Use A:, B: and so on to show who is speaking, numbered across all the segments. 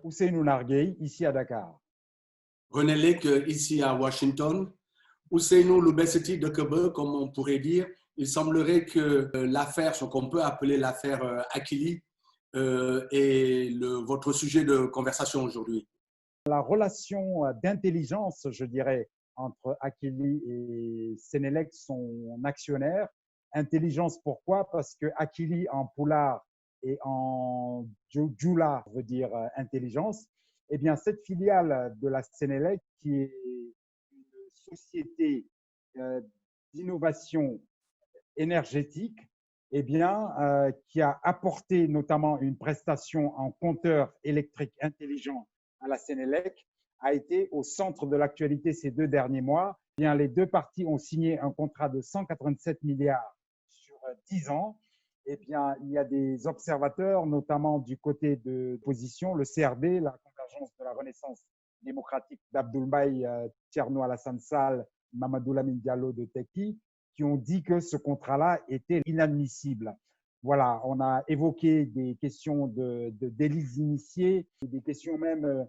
A: Ousseynou Narguey, ici à Dakar.
B: René Lake, ici à Washington. Ousseynou Loubesseti de Kebe, comme on pourrait dire. Il semblerait que l'affaire, ce qu'on peut appeler l'affaire Akili, est votre sujet de conversation aujourd'hui.
A: La relation d'intelligence, je dirais, entre Akili et Sénélec, son actionnaire. Intelligence, pourquoi? Parce que Akili en poulard et en djoula veut dire intelligence. Eh bien, cette filiale de la Sénélec, qui est une société d'innovation énergétique, eh bien, qui a apporté notamment une prestation en compteur électrique intelligent à la Sénélec, a été au centre de l'actualité ces 2 derniers mois. Eh bien, les 2 parties ont signé un contrat de 187 milliards sur 10 ans. Eh bien, il y a des observateurs, notamment du côté de l'opposition, le CRD, la Convergence de la Renaissance démocratique d'Abdoulaye Thierno Alassane Sall, Mamadou Lamine Diallo de Tekki, qui ont dit que ce contrat-là était inadmissible. Voilà, on a évoqué des questions de délits initiés, des questions même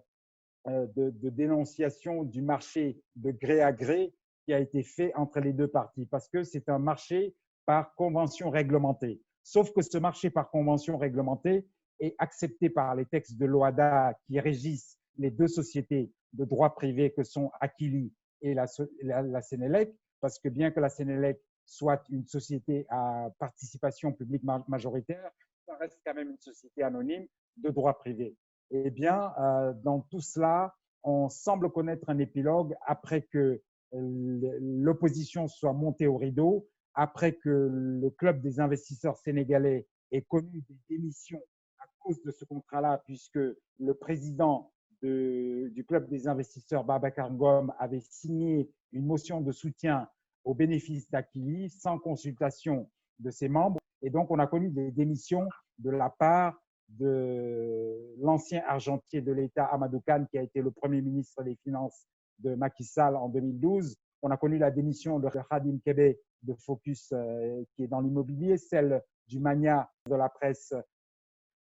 A: de dénonciation du marché de gré à gré qui a été fait entre les 2 parties, parce que c'est un marché par convention réglementée. Sauf que ce marché par convention réglementée est accepté par les textes de l'OHADA qui régissent les 2 sociétés de droit privé que sont Akili et la Sénélec, parce que bien que la Sénélec soit une société à participation publique majoritaire, ça reste quand même une société anonyme de droit privé. Eh bien, dans tout cela, on semble connaître un épilogue après que l'opposition soit montée au rideau, après que le club des investisseurs sénégalais ait connu des démissions à cause de ce contrat-là, puisque le président du club des investisseurs, Babacar Ngom, avait signé une motion de soutien au bénéfice d'Akili sans consultation de ses membres. Et donc, on a connu des démissions de la part de l'ancien argentier de l'État, Amadou Kane, qui a été le Premier ministre des Finances de Macky Sall en 2012. On a connu la démission de Khadim Kebe de Focus, qui est dans l'immobilier, celle du mania de la presse,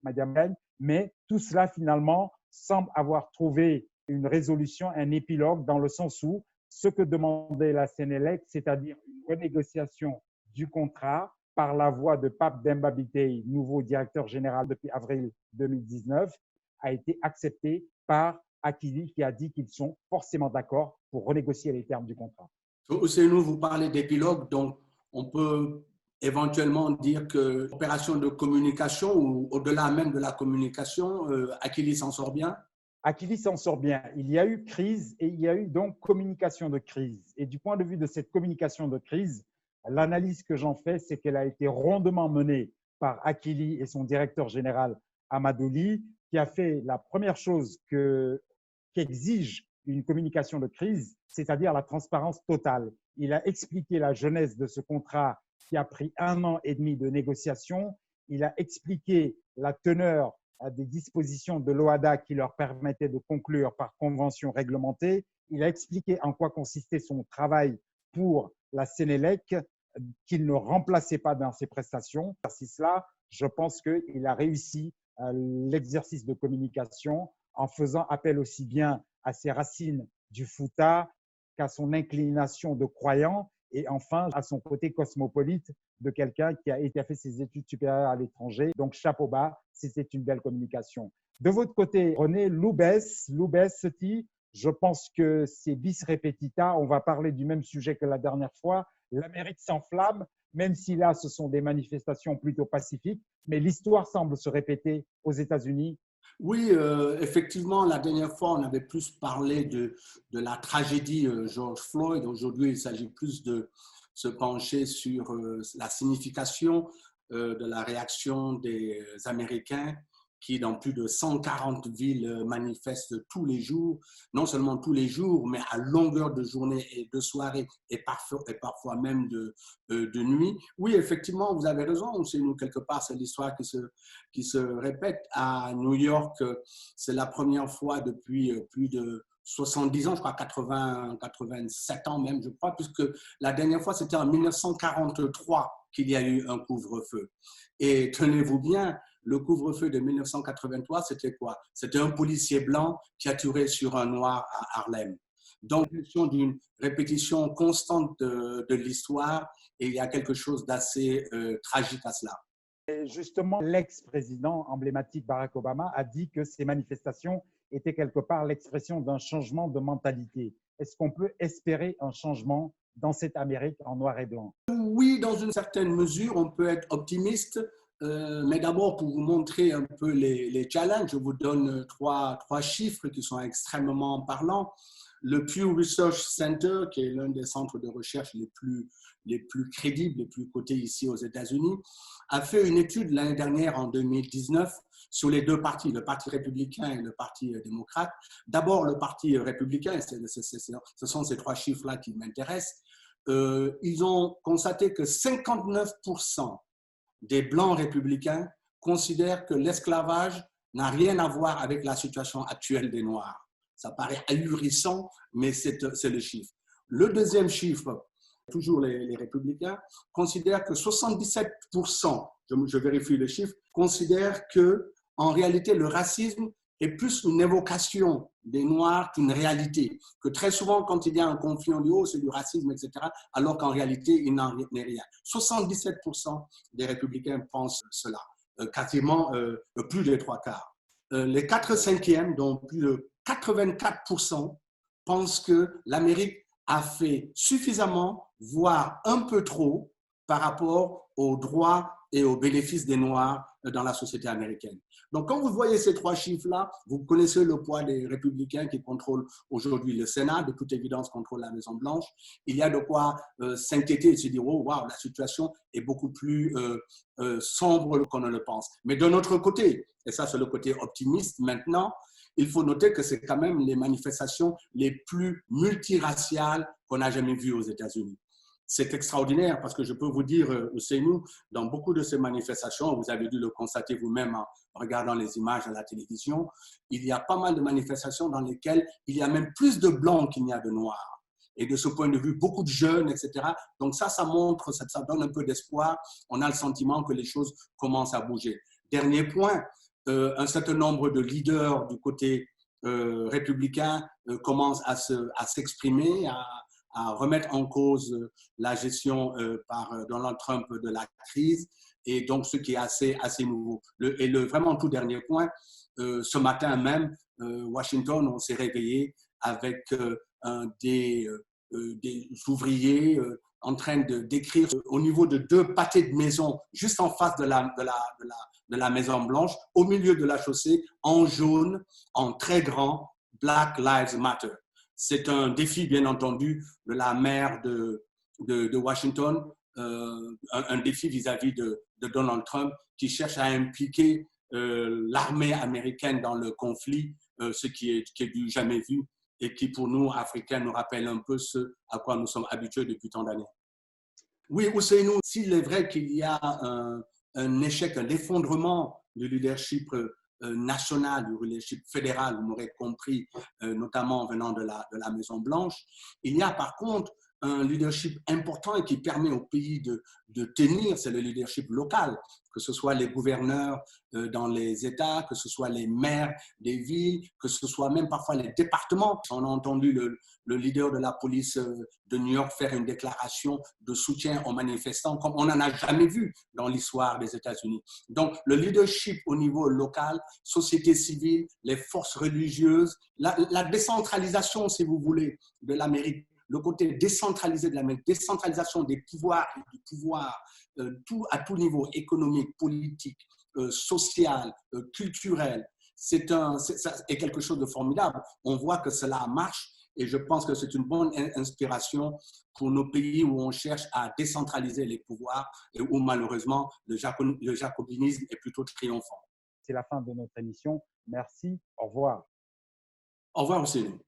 A: Madame Ben. Mais tout cela, finalement, semble avoir trouvé une résolution, un épilogue, dans le sens où ce que demandait la Sénélec, c'est-à-dire une renégociation du contrat par la voix de Pape Demba Bitèye, nouveau directeur général depuis avril 2019, a été accepté par Akili, qui a dit qu'ils sont forcément d'accord pour renégocier les termes du contrat.
B: Ousseynou, vous parlez d'épilogue, donc on peut éventuellement dire que l'opération de communication, ou au-delà même de la communication, Akili s'en sort bien?
A: Akili s'en sort bien. Il y a eu crise et il y a eu donc communication de crise. Et du point de vue de cette communication de crise, l'analyse que j'en fais, c'est qu'elle a été rondement menée par Akili et son directeur général Amadouli, qui a fait la première chose qu'exige une communication de crise, c'est-à-dire la transparence totale. Il a expliqué la genèse de ce contrat qui a pris 1 an et demi de négociation. Il a expliqué la teneur des dispositions de l'OHADA qui leur permettaient de conclure par convention réglementée. Il a expliqué en quoi consistait son travail pour la Sénélec, qu'il ne remplaçait pas dans ses prestations. C'est cela, je pense qu'il a réussi l'exercice de communication en faisant appel aussi bien à ses racines du Fouta qu'à son inclination de croyant et enfin à son côté cosmopolite de quelqu'un qui a fait ses études supérieures à l'étranger. Donc, chapeau bas, c'était une belle communication. De votre côté, René, Loubesseti, je pense que c'est bis repetita. On va parler du même sujet que la dernière fois. L'Amérique s'enflamme, même si là, ce sont des manifestations plutôt pacifiques, mais l'histoire semble se répéter aux États-Unis.
B: Oui, effectivement, la dernière fois, on avait plus parlé de la tragédie George Floyd. Aujourd'hui, il s'agit plus de se pencher sur la signification de la réaction des Américains qui, dans plus de 140 villes, manifestent tous les jours, non seulement tous les jours, mais à longueur de journée et de soirée et parfois même de nuit. Oui, effectivement, vous avez raison. C'est nous, quelque part, c'est l'histoire qui se répète. À New York, c'est la première fois depuis plus de 70 ans, je crois 87 ans même, je crois, puisque la dernière fois, c'était en 1943 qu'il y a eu un couvre-feu. Et tenez-vous bien, le couvre-feu de 1983, c'était quoi? C'était un policier blanc qui a tiré sur un noir à Harlem. Donc, d'une répétition constante de l'histoire, et il y a quelque chose d'assez tragique à cela.
A: Et justement, l'ex-président emblématique Barack Obama a dit que ces manifestations étaient quelque part l'expression d'un changement de mentalité. Est-ce qu'on peut espérer un changement dans cette Amérique en noir et blanc?
B: Oui, dans une certaine mesure, on peut être optimiste, mais d'abord pour vous montrer un peu les challenges, je vous donne trois chiffres qui sont extrêmement parlants. Le Pew Research Center, qui est l'un des centres de recherche les plus crédibles, les plus cotés ici aux États-Unis, a fait une étude l'année dernière, en 2019, sur les deux partis, le Parti républicain et le Parti démocrate. D'abord, le Parti républicain, ce sont ces trois chiffres-là qui m'intéressent. Ils ont constaté que 59% des Blancs républicains considèrent que l'esclavage n'a rien à voir avec la situation actuelle des Noirs. Ça paraît ahurissant, mais c'est le chiffre. Le deuxième chiffre, toujours les républicains, considèrent que 77%, je vérifie le chiffre, considèrent que en réalité le racisme est plus une évocation des Noirs qu'une réalité. Que très souvent, quand il y a un conflit, on dit « oh, c'est du racisme, etc. » alors qu'en réalité, il n'en est rien. 77% des républicains pensent cela, quasiment plus des trois quarts. Les 4/5, dont plus de 84%, pensent que l'Amérique a fait suffisamment, voire un peu trop, par rapport aux droits et aux bénéfices des Noirs dans la société américaine. Donc, quand vous voyez ces trois chiffres-là, vous connaissez le poids des républicains qui contrôlent aujourd'hui le Sénat, de toute évidence contrôlent la Maison-Blanche. Il y a de quoi s'inquiéter et se dire « oh, wow, la situation est beaucoup plus sombre qu'on ne le pense ». Mais de notre côté, et ça c'est le côté optimiste maintenant, il faut noter que c'est quand même les manifestations les plus multiraciales qu'on a jamais vues aux États-Unis. C'est extraordinaire parce que je peux vous dire, Ousseynou, dans beaucoup de ces manifestations, vous avez dû le constater vous-même en regardant les images à la télévision, il y a pas mal de manifestations dans lesquelles il y a même plus de blancs qu'il n'y a de noirs. Et de ce point de vue, beaucoup de jeunes, etc. Donc ça montre, ça donne un peu d'espoir. On a le sentiment que les choses commencent à bouger. Dernier point, un certain nombre de leaders du côté républicain commencent à s'exprimer, à remettre en cause la gestion par Donald Trump de la crise, et donc ce qui est assez nouveau. Vraiment tout dernier point, ce matin même, Washington, on s'est réveillé avec des ouvriers en train d'écrire au niveau de deux pâtés de maison, juste en face de la Maison-Blanche, au milieu de la chaussée, en jaune, en très grand, Black Lives Matter. C'est un défi, bien entendu, de la maire de Washington, un défi vis-à-vis de Donald Trump qui cherche à impliquer l'armée américaine dans le conflit, ce qui est du jamais vu et qui, pour nous, Africains, nous rappelle un peu ce à quoi nous sommes habitués depuis tant d'années. Oui, Ousseynou, s'il est vrai qu'il y a un échec, un effondrement du leadership national, du leadership fédéral, vous m'aurez compris, notamment venant de la Maison-Blanche. Il y a par contre un leadership important et qui permet au pays de tenir, c'est le leadership local, que ce soit les gouverneurs dans les États, que ce soit les maires des villes, que ce soit même parfois les départements. On a entendu le leader de la police de New York faire une déclaration de soutien aux manifestants comme on n'en a jamais vu dans l'histoire des États-Unis. Donc, le leadership au niveau local, société civile, les forces religieuses, la décentralisation, si vous voulez, de l'Amérique, le côté décentralisé de l'Amérique, décentralisation des pouvoirs et du pouvoir à tout niveau, économique, politique, social, culturel, c'est quelque chose de formidable. On voit que cela marche et je pense que c'est une bonne inspiration pour nos pays où on cherche à décentraliser les pouvoirs et où malheureusement le jacobinisme est plutôt triomphant.
A: C'est la fin de notre émission. Merci. Au revoir.
B: Au revoir, Ousseynou.